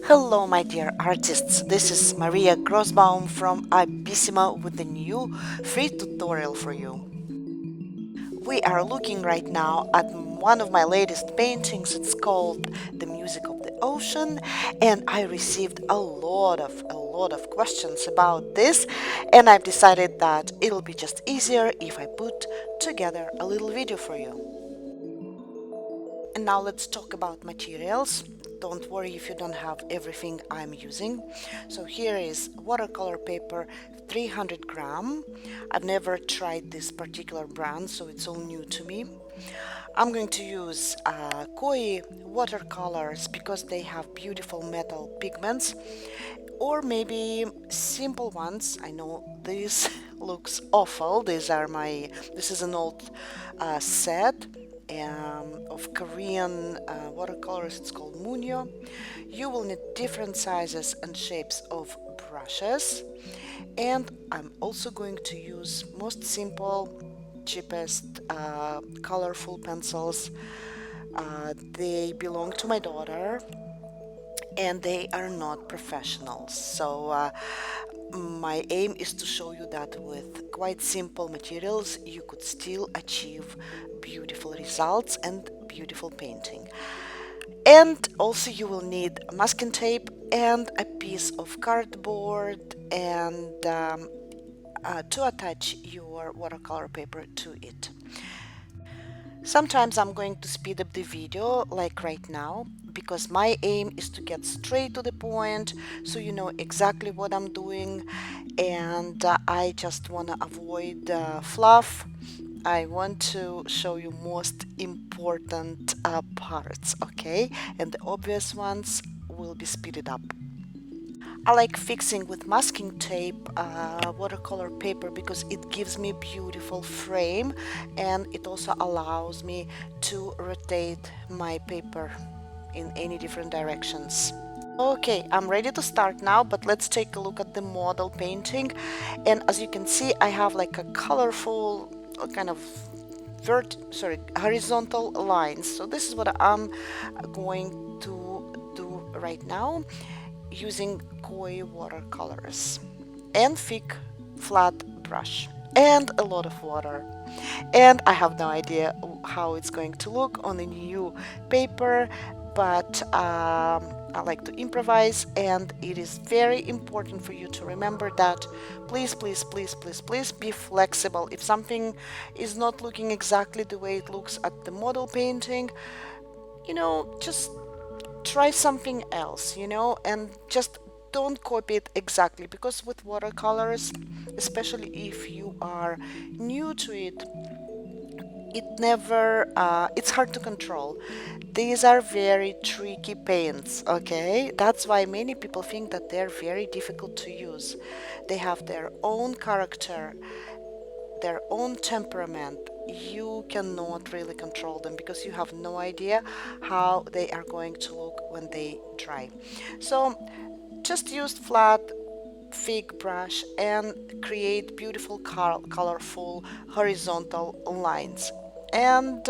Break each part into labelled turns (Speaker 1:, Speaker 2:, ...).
Speaker 1: Hello, my dear artists. This is Maria Grossbaum from Abyssimo with a new free tutorial for you. We are looking right now at one of my latest paintings. It's called The Music of the Ocean, and I received a lot of questions about this, and I've decided that it'll be just easier if I put together a little video for you. And now let's talk about materials. Don't worry if you don't have everything I'm using. So here is watercolor paper, 300 gram. I've never tried this particular brand, so it's all new to me. I'm going to use koi watercolors because they have beautiful metal pigments, or maybe simple ones. I know this looks awful. This is an old set of Korean watercolors. It's called MUNGYO. You will need different sizes and shapes of brushes, and I'm also going to use most simple, cheapest, colorful pencils. They belong to my daughter, and they are not professionals. So my aim is to show you that with quite simple materials you could still achieve beautiful results and beautiful painting. And also you will need masking tape and a piece of cardboard and to attach your watercolor paper to it. Sometimes I'm going to speed up the video like right now because my aim is to get straight to the point so you know exactly what I'm doing, and I just want to avoid fluff. I want to show you most important parts, okay? And the obvious ones will be speeded up. I like fixing with masking tape watercolor paper because it gives me beautiful frame, and it also allows me to rotate my paper in any different directions. Okay, I'm ready to start now, but let's take a look at the model painting. And as you can see, I have like a colorful kind of horizontal lines. So this is what I'm going to do right now using koi watercolors and thick flat brush and a lot of water. And I have no idea how it's going to look on a new paper, but I like to improvise, and it is very important for you to remember that please, please, please, please, please be flexible. If something is not looking exactly the way it looks at the model painting, just try something else, and just don't copy it exactly, because with watercolors, especially if you are new to it, it's hard to control. These are very tricky paints, okay? That's why many people think that they're very difficult to use. They have their own character, their own temperament. You cannot really control them because you have no idea how they are going to look when they dry. So just use flat thick brush and create beautiful colorful horizontal lines. And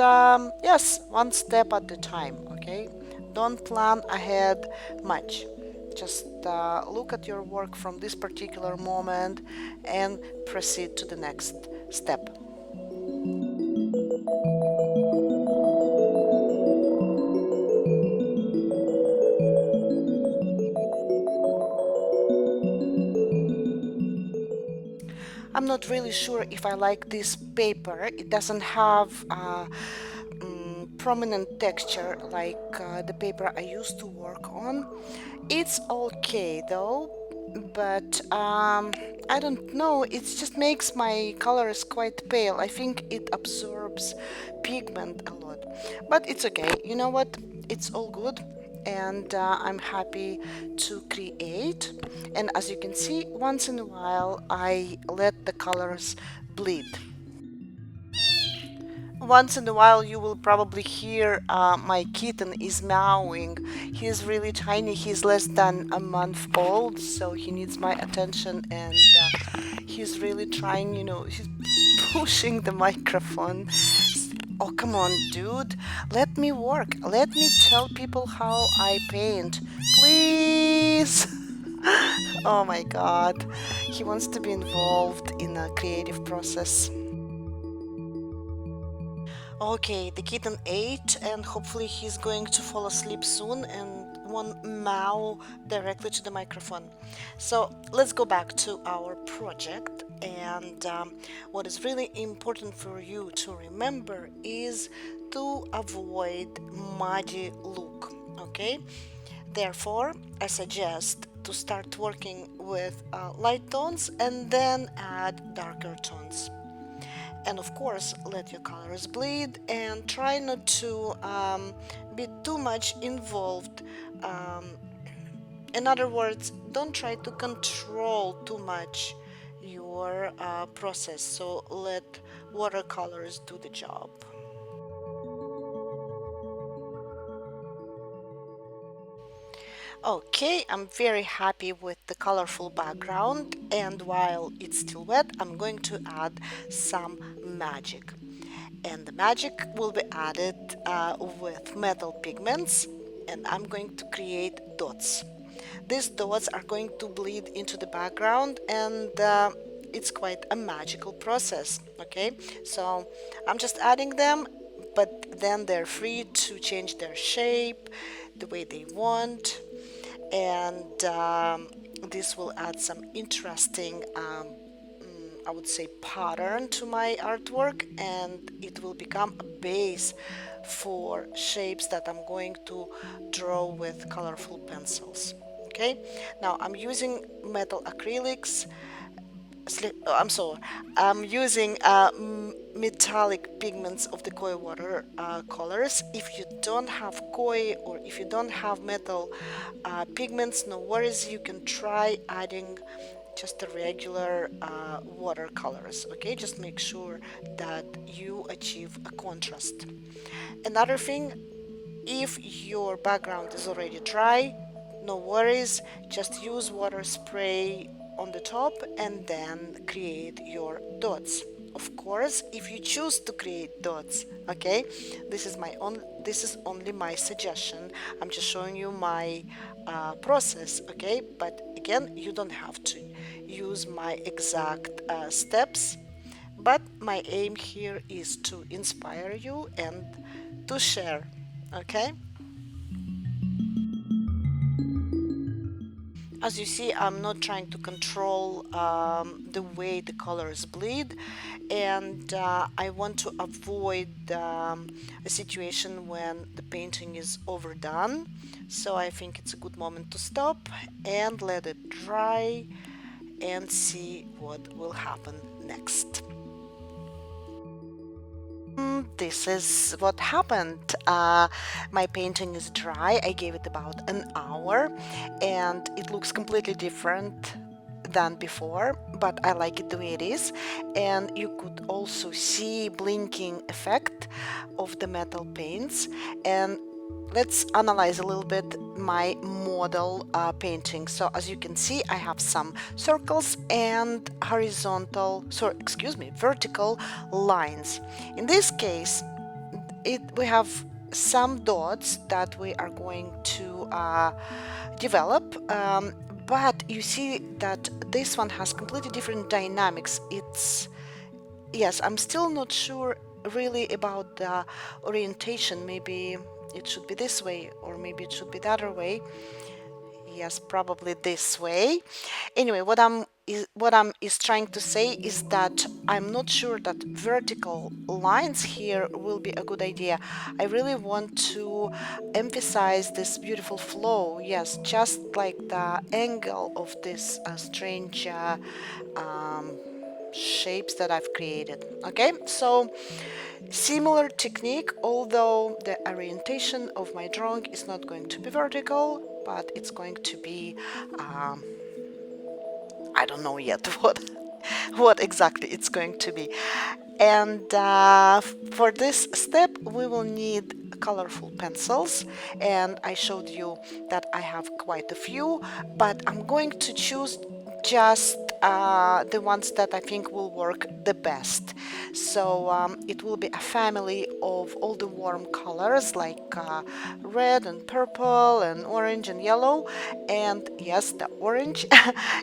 Speaker 1: yes, one step at a time, okay? Don't plan ahead much. Just look at your work from this particular moment and proceed to the next step. I'm not really sure if I like this paper. It doesn't have prominent texture like the paper I used to work on. It's okay though, but I don't know, it just makes my colors quite pale. I think it absorbs pigment a lot, but it's okay. You know what? It's all good, and I'm happy to create. And as you can see, once in a while I let the colors bleed. Once in a while you will probably hear my kitten is meowing. He's really tiny, he's less than a month old, so he needs my attention, and he's really trying, he's pushing the microphone. Oh, come on, dude. Let me work. Let me tell people how I paint. Please. Oh my god. He wants to be involved in a creative process. Okay, the kitten ate and hopefully he's going to fall asleep soon and won't meow directly to the microphone. So let's go back to our project. And what is really important for you to remember is to avoid muddy look. Okay, therefore I suggest to start working with light tones and then add darker tones. And of course, let your colors bleed and try not to be too much involved. Um, in other words, don't try to control too much your process. So let watercolors do the job. Okay, I'm very happy with the colorful background, and while it's still wet, I'm going to add some magic. And the magic will be added with metal pigments, and I'm going to create dots. These dots are going to bleed into the background, and it's quite a magical process. Okay, so I'm just adding them, but then they're free to change their shape the way they want, and this will add some interesting I would say pattern to my artwork, and it will become a base for shapes that I'm going to draw with colorful pencils. Okay, now I'm using metal acrylics. I'm sorry, I'm using metallic pigments of the koi water colors. If you don't have koi or if you don't have metal pigments, no worries, you can try adding just the regular watercolors. Okay, just make sure that you achieve a contrast. Another thing, if your background is already dry, no worries, just use water spray on the top and then create your dots. Of course, if you choose to create dots, okay, this is only my suggestion. I'm just showing you my process, okay, but again, you don't have to use my exact steps, but my aim here is to inspire you and to share. Okay, as you see, I'm not trying to control the way the colors bleed, and I want to avoid a situation when the painting is overdone. So I think it's a good moment to stop and let it dry and see what will happen next. This is what happened. My painting is dry. I gave it about an hour and it looks completely different than before, but I like it the way it is. And you could also see blinking effect of the metal paints. And let's analyze a little bit my model painting. So as you can see, I have some circles and vertical lines. In this case, we have some dots that we are going to develop, but you see that this one has completely different dynamics. Yes, I'm still not sure really about the orientation. Maybe it should be this way, or maybe it should be the other way. Yes, probably this way. Anyway, what I'm trying to say is that I'm not sure that vertical lines here will be a good idea. I really want to emphasize this beautiful flow. Yes, just like the angle of this strange um, shapes that I've created. Okay, so similar technique, although the orientation of my drawing is not going to be vertical, but it's going to be, I don't know yet what exactly it's going to be. And for this step, we will need colorful pencils, and I showed you that I have quite a few, but I'm going to choose just the ones that I think will work the best. So it will be a family of all the warm colors like red and purple and orange and yellow, and yes, the orange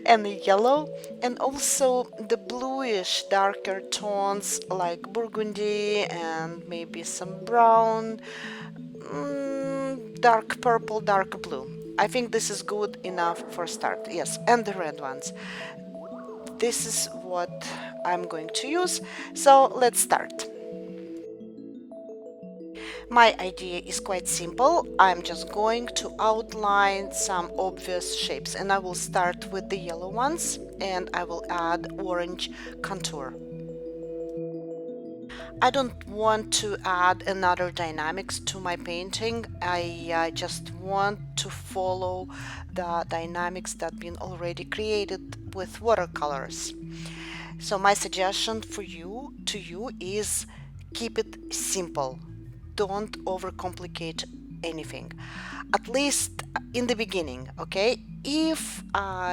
Speaker 1: and the yellow, and also the bluish darker tones like burgundy and maybe some brown, dark purple, dark blue. I think this is good enough for start. Yes, and the red ones. This is what I'm going to use. So let's start. My idea is quite simple. I'm just going to outline some obvious shapes, and I will start with the yellow ones and I will add orange contour. I don't want to add another dynamics to my painting. I just want to follow the dynamics that been already created with watercolors. So my suggestion for you to you is keep it simple. Don't overcomplicate anything, at least in the beginning. Okay, if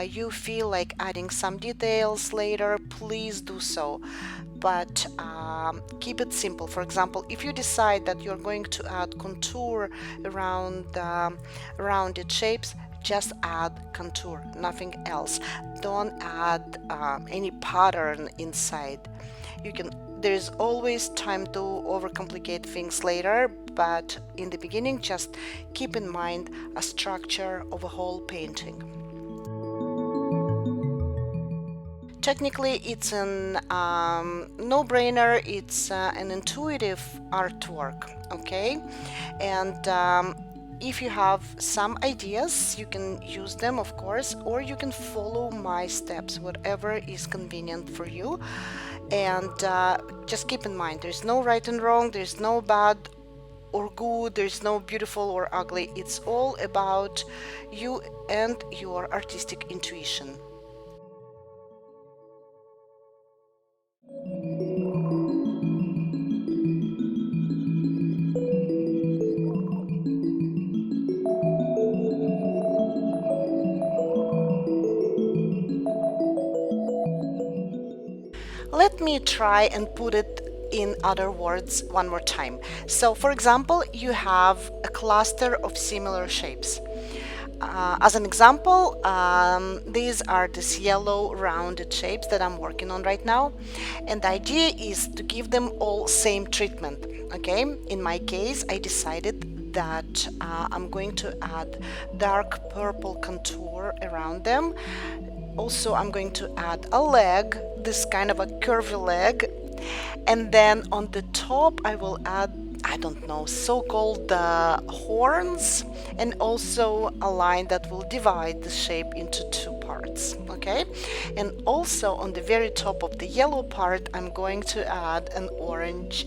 Speaker 1: you feel like adding some details later, please do so, but keep it simple. For example, if you decide that you're going to add contour around rounded shapes, just add contour, nothing else. Don't add any pattern inside. You can, there's always time to overcomplicate things later, but in the beginning just keep in mind a structure of a whole painting. Technically it's an no-brainer, it's an intuitive artwork, okay? And if you have some ideas, you can use them, of course, or you can follow my steps, whatever is convenient for you. And just keep in mind, there's no right and wrong, there's no bad or good, there's no beautiful or ugly. It's all about you and your artistic intuition. Let me try and put it in other words one more time. So, for example, you have a cluster of similar shapes. As an example, these are these yellow rounded shapes that I'm working on right now, and the idea is to give them all same treatment. Okay, in my case, I decided that I'm going to add dark purple contour around them. Also, I'm going to add a leg, this kind of a curvy leg, and then on the top I will add, I don't know, so-called horns, and also a line that will divide the shape into two parts. Okay, and also on the very top of the yellow part I'm going to add an orange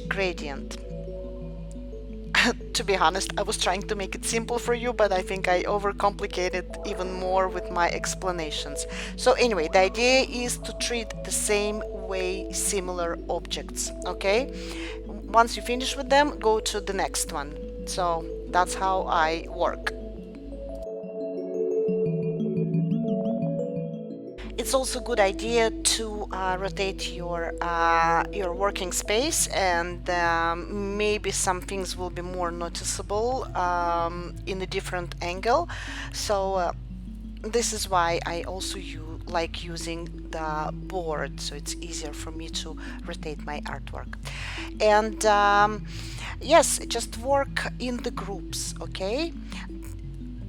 Speaker 1: gradient. To be honest, I was trying to make it simple for you, but I think I overcomplicated even more with my explanations. So anyway, the idea is to treat the same way similar objects, okay? Once you finish with them, go to the next one. So that's how I work. It's also a good idea to rotate your working space, and maybe some things will be more noticeable in a different angle. So this is why I also like using the board, so it's easier for me to rotate my artwork. And yes, just work in the groups, okay?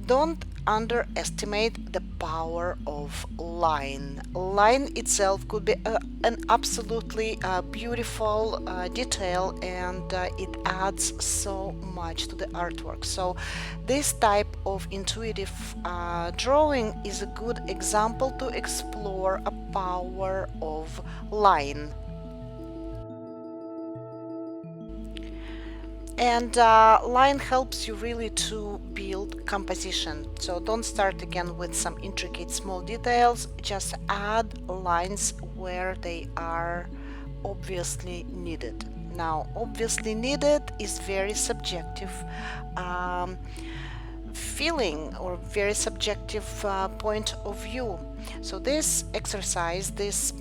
Speaker 1: Don't underestimate the power of line. Line itself could be an absolutely beautiful detail, and it adds so much to the artwork. So this type of intuitive drawing is a good example to explore a power of line. And line helps you really to build composition. So don't start again with some intricate small details, just add lines where they are obviously needed. Now, obviously needed is very subjective. feeling or very subjective point of view. So this exercise, this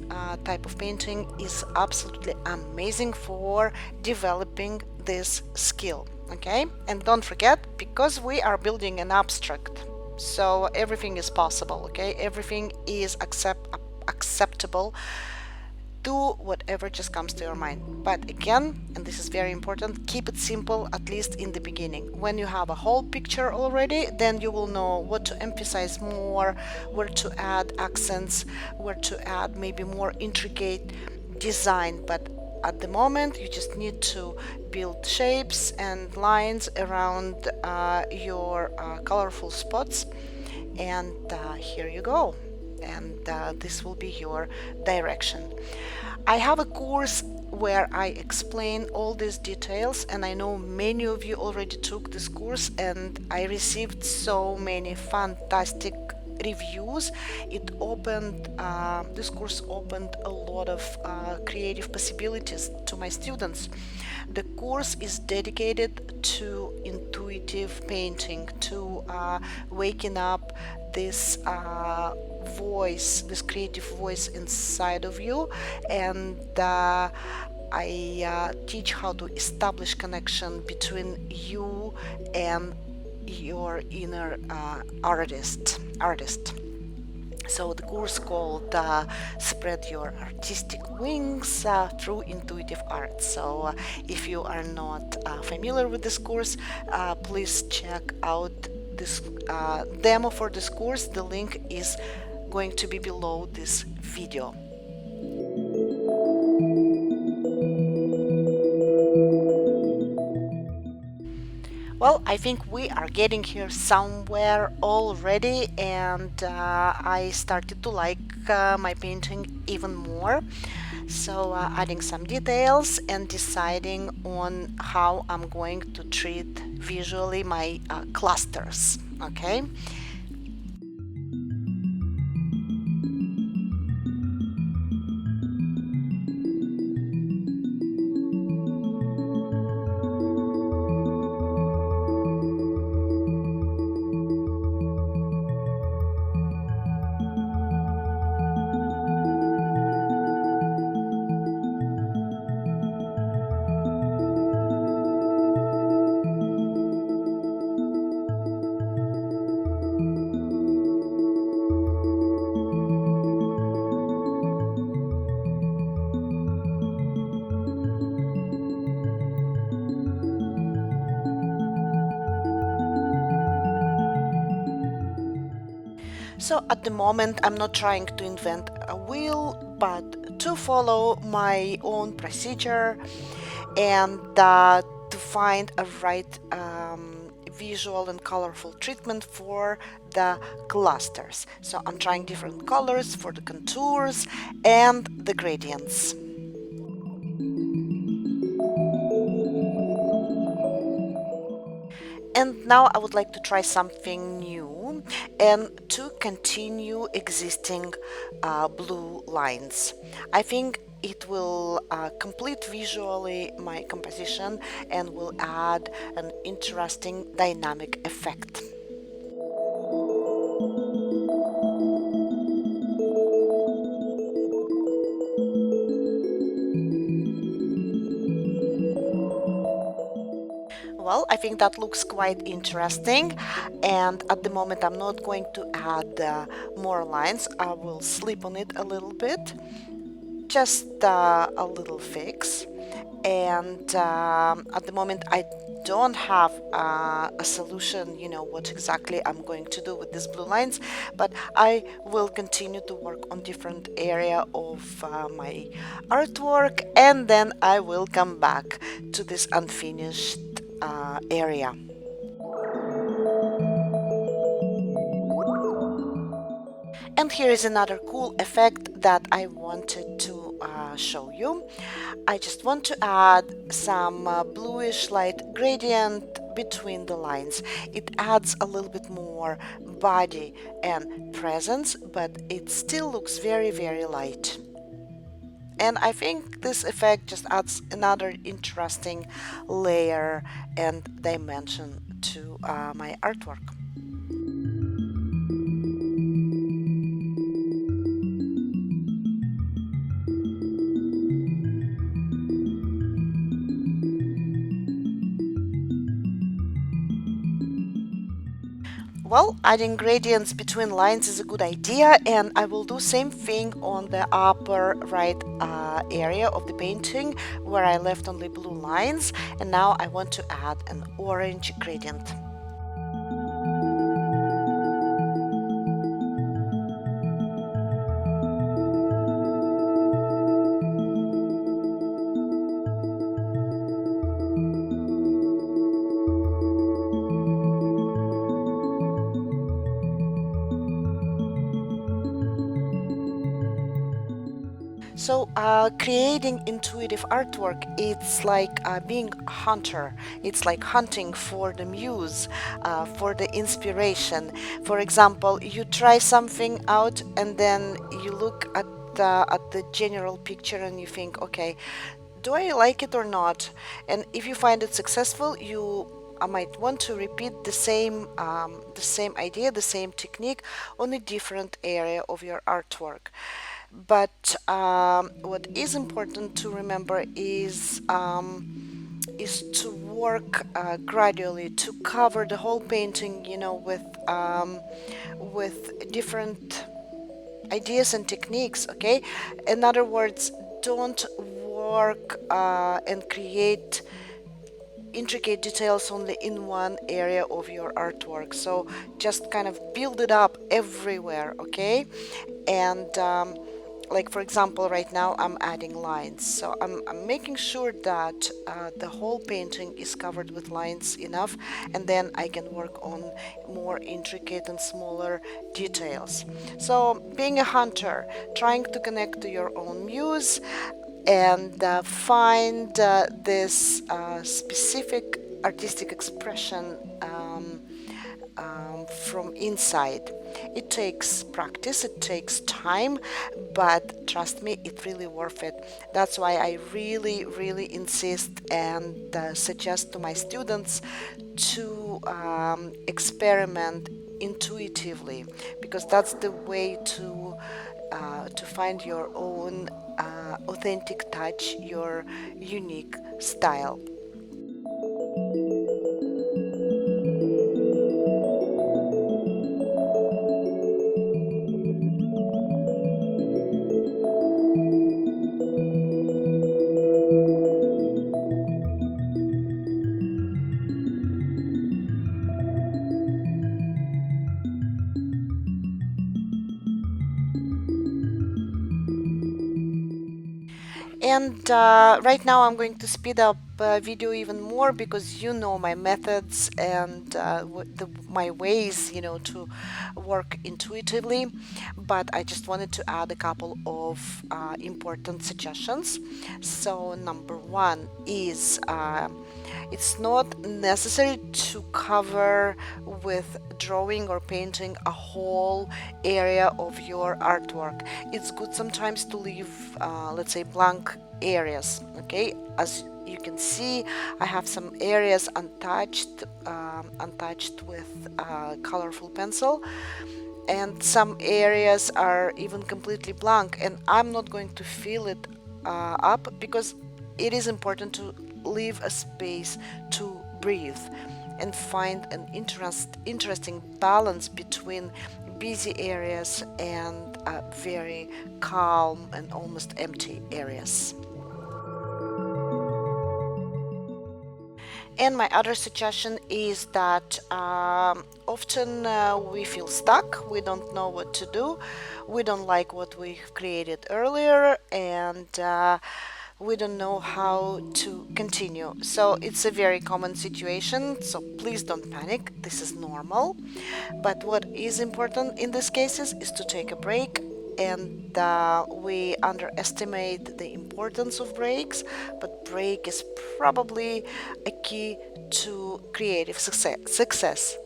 Speaker 1: type of painting is absolutely amazing for developing this skill. Okay, and don't forget, because we are building an abstract, so everything is possible. Okay, everything is acceptable. Do whatever just comes to your mind, but again, and this is very important, keep it simple, at least in the beginning. When you have a whole picture already, then you will know what to emphasize more, where to add accents, where to add maybe more intricate design. But at the moment, you just need to build shapes and lines around your colorful spots, and here you go. And this will be your direction. I have a course where I explain all these details, and I know many of you already took this course, and I received so many fantastic reviews. This course opened a lot of creative possibilities to my students. The course is dedicated to intuitive painting, to waking up this voice, this creative voice inside of you, and I teach how to establish connection between you and your inner artist. So the course called Spread Your Artistic Wings Through Intuitive Art. So if you are not familiar with this course, please check out this demo for this course. The link is going to be below this video. Well, I think we are getting here somewhere already, and I started to like my painting even more. So adding some details and deciding on how I'm going to treat visually my clusters. Okay. So at the moment, I'm not trying to invent a wheel, but to follow my own procedure and to find a right visual and colorful treatment for the clusters. So I'm trying different colors for the contours and the gradients. And now I would like to try something new and to continue existing blue lines. I think it will complete visually my composition and will add an interesting dynamic effect. Well, I think that looks quite interesting, and at the moment I'm not going to add more lines. I will sleep on it a little bit, just a little fix. And at the moment I don't have a solution, what exactly I'm going to do with these blue lines, but I will continue to work on different area of my artwork, and then I will come back to this unfinished area. And here is another cool effect that I wanted to show you. I just want to add some bluish light gradient between the lines. It adds a little bit more body and presence, but it still looks very, very light. And I think this effect just adds another interesting layer and dimension to my artwork. Well, adding gradients between lines is a good idea, and I will do same thing on the upper right area of the painting where I left only blue lines, and now I want to add an orange gradient. So, creating intuitive artwork, it's like being a hunter. It's like hunting for the muse, for the inspiration. For example, you try something out and then you look at the general picture and you think, okay, do I like it or not? And if you find it successful, you I might want to repeat the same idea, the same technique on a different area of your artwork. But what is important to remember is to work gradually to cover the whole painting, with different ideas and techniques. Okay, in other words, don't work and create intricate details only in one area of your artwork. So just kind of build it up everywhere, okay? And like for example, right now I'm adding lines. So I'm making sure that the whole painting is covered with lines enough, and then I can work on more intricate and smaller details. So being a hunter, trying to connect to your own muse, and find this specific artistic expression from inside. It takes practice, it takes time, but trust me, it's really worth it. That's why I really, really insist and suggest to my students to experiment intuitively, because that's the way to find your own authentic touch, your unique style. And right now I'm going to speed up video even more because you know my methods and my ways, to work intuitively. But I just wanted to add a couple of important suggestions. So number one is it's not necessary to cover with drawing or painting a whole area of your artwork. It's good sometimes to leave, let's say, blank areas. Okay, as you can see, I have some areas untouched with colorful pencil, and some areas are even completely blank, and I'm not going to fill it up because it is important to leave a space to breathe and find an interesting balance between busy areas and very calm and almost empty areas. And my other suggestion is that often we feel stuck, we don't know what to do, we don't like what we created earlier, and we don't know how to continue. So it's a very common situation, so please don't panic, this is normal. But what is important in these cases is to take a break, and we underestimate the importance of breaks, but break is probably a key to creative success.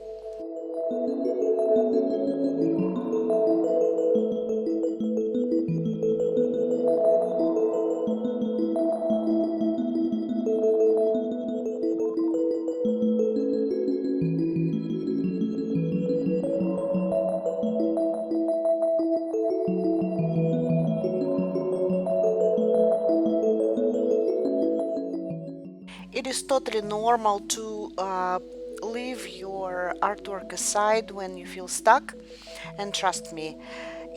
Speaker 1: It is totally normal to leave your artwork aside when you feel stuck, and trust me,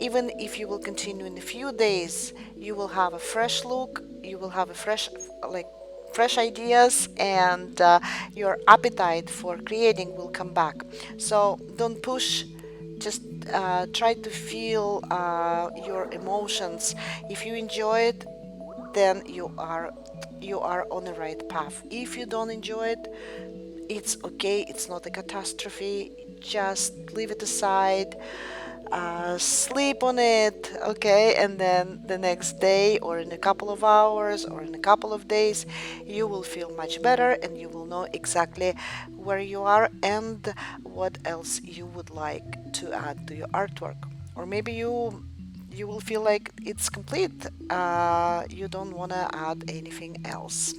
Speaker 1: even if you will continue in a few days, you will have a fresh look, you will have a fresh ideas, and your appetite for creating will come back. So don't push, just try to feel your emotions. If you enjoy it, then you are on the right path. If you don't enjoy it, it's okay, it's not a catastrophe. Just leave it aside, sleep on it, okay, and then the next day, or in a couple of hours, or in a couple of days, you will feel much better, and you will know exactly where you are and what else you would like to add to your artwork. Or maybe you will feel like it's complete, you don't want to add anything else.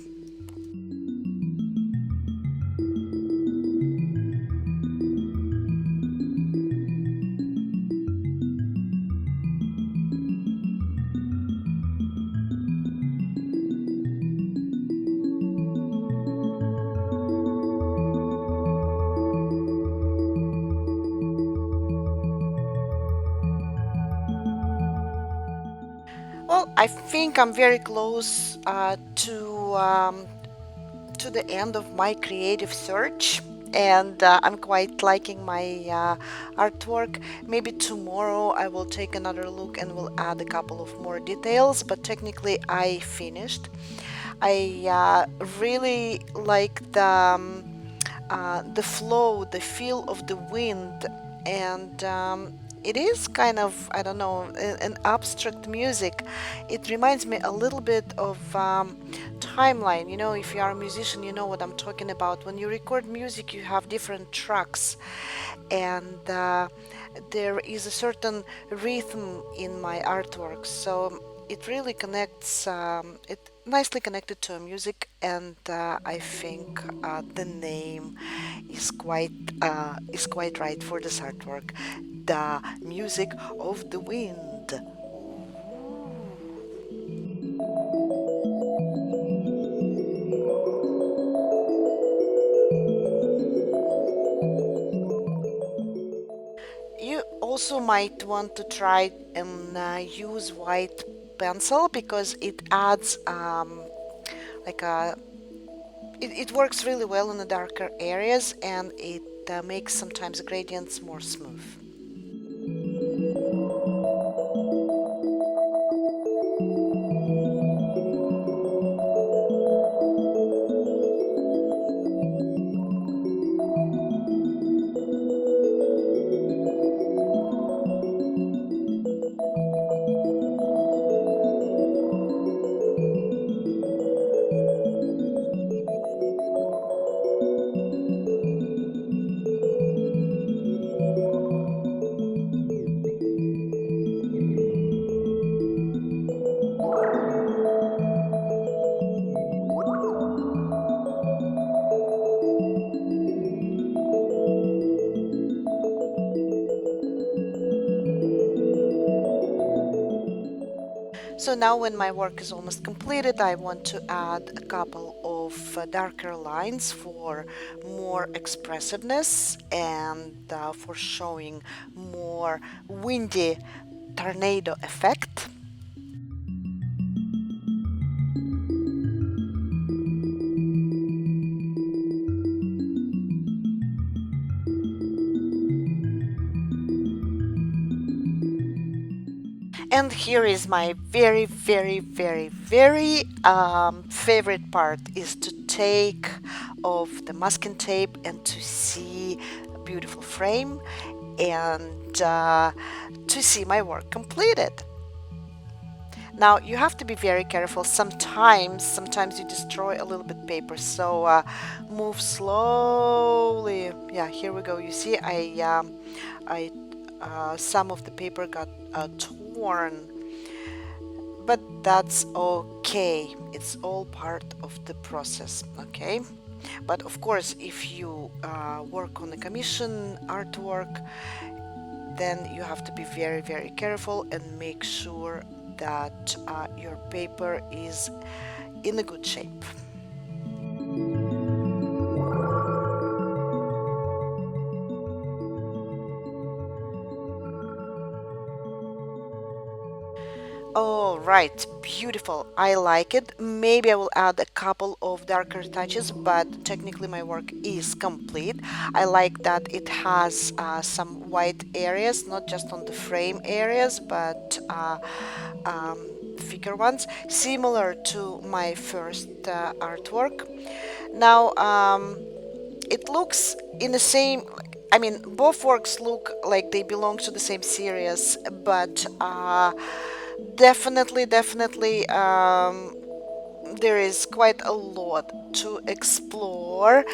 Speaker 1: Well, I think I'm very close to the end of my creative search, and I'm quite liking my artwork. Maybe tomorrow I will take another look and will add a couple of more details, but technically I finished. I really like the flow, the feel of the wind, and it is kind of, I don't know, an abstract music. It reminds me a little bit of timeline. You know, if you are a musician, you know what I'm talking about. When you record music, you have different tracks, and there is a certain rhythm in my artwork. So it really connects, it nicely connected to music, and I think the name is quite right for this artwork. The music of the wind. You also might want to try and use white pencil, because it adds like a it works really well in the darker areas, and it makes sometimes gradients more smooth. So now when my work is almost completed, I want to add a couple of darker lines for more expressiveness, and for showing more windy tornado effect. And here is my very, very, very, very favorite part, is to take off the masking tape and to see a beautiful frame, and to see my work completed. Now you have to be very careful. Sometimes you destroy a little bit paper, so move slowly. Yeah, here we go. You see, I some of the paper got torn, but that's okay. It's all part of the process, okay? But of course, if you work on a commission artwork, then you have to be very, very careful and make sure that your paper is in a good shape. Oh, right, beautiful. I like it. Maybe I will add a couple of darker touches, but technically my work is complete. I like that it has some white areas, not just on the frame areas, but thicker ones, similar to my first artwork. Now, it looks in the same. I mean, both works look like they belong to the same series, but definitely, there is quite a lot to explore,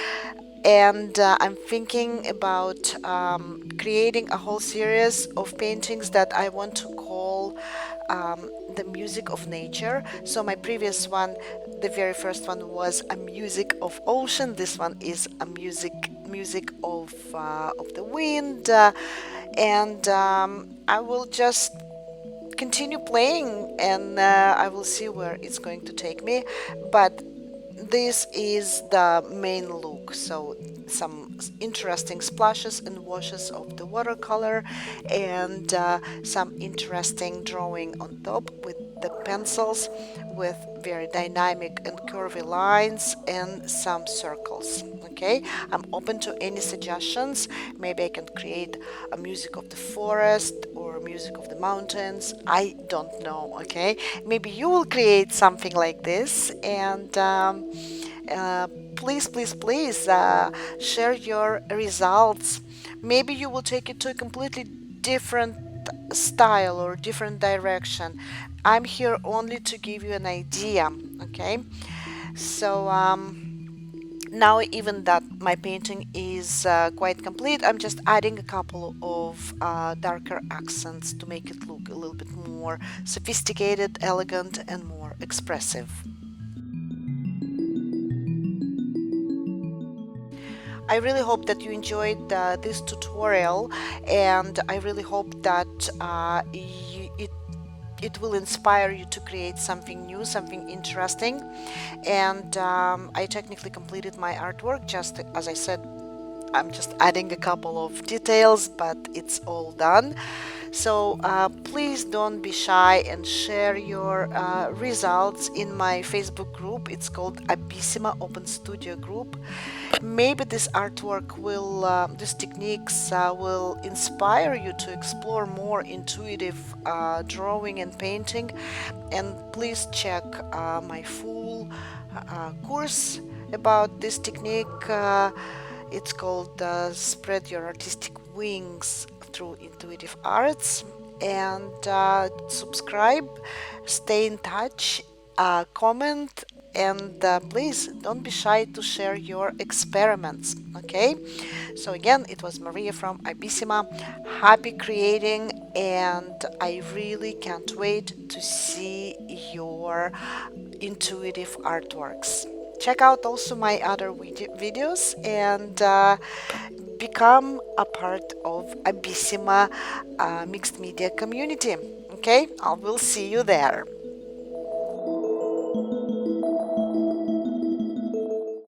Speaker 1: and I'm thinking about creating a whole series of paintings that I want to call the music of nature. So my previous one, the very first one, was a music of ocean. This one is a music of the wind, and I will just continue playing, and I will see where it's going to take me. But this is the main look. So some interesting splashes and washes of the watercolor, and some interesting drawing on top with the pencils, with very dynamic and curvy lines and some circles. Okay, I'm open to any suggestions. Maybe I can create a music of the forest or music of the mountains. I don't know. Okay, maybe you will create something like this, and uh, please share your results. Maybe you will take it to a completely different style or different direction. I'm here only to give you an idea. Okay, so now, even that my painting is quite complete, I'm just adding a couple of darker accents to make it look a little bit more sophisticated, elegant, and more expressive. I really hope that you enjoyed this tutorial, and I really hope that it will inspire you to create something new, something interesting. And I technically completed my artwork. Just as I said, I'm just adding a couple of details, but it's all done. So please don't be shy and share your results in my Facebook group. It's called Abyssimo Open Studio Group. Maybe this artwork will, these techniques will inspire you to explore more intuitive drawing and painting. And please check my full course about this technique. It's called Spread Your Artistic Wings Through Intuitive Arts. And subscribe, stay in touch, comment, and please don't be shy to share your experiments. Okay, so again, it was Maria from Abyssima. Happy creating, and I really can't wait to see your intuitive artworks. Check out also my other videos, and become a part of Abyssima mixed media community. Okay, I will see you there.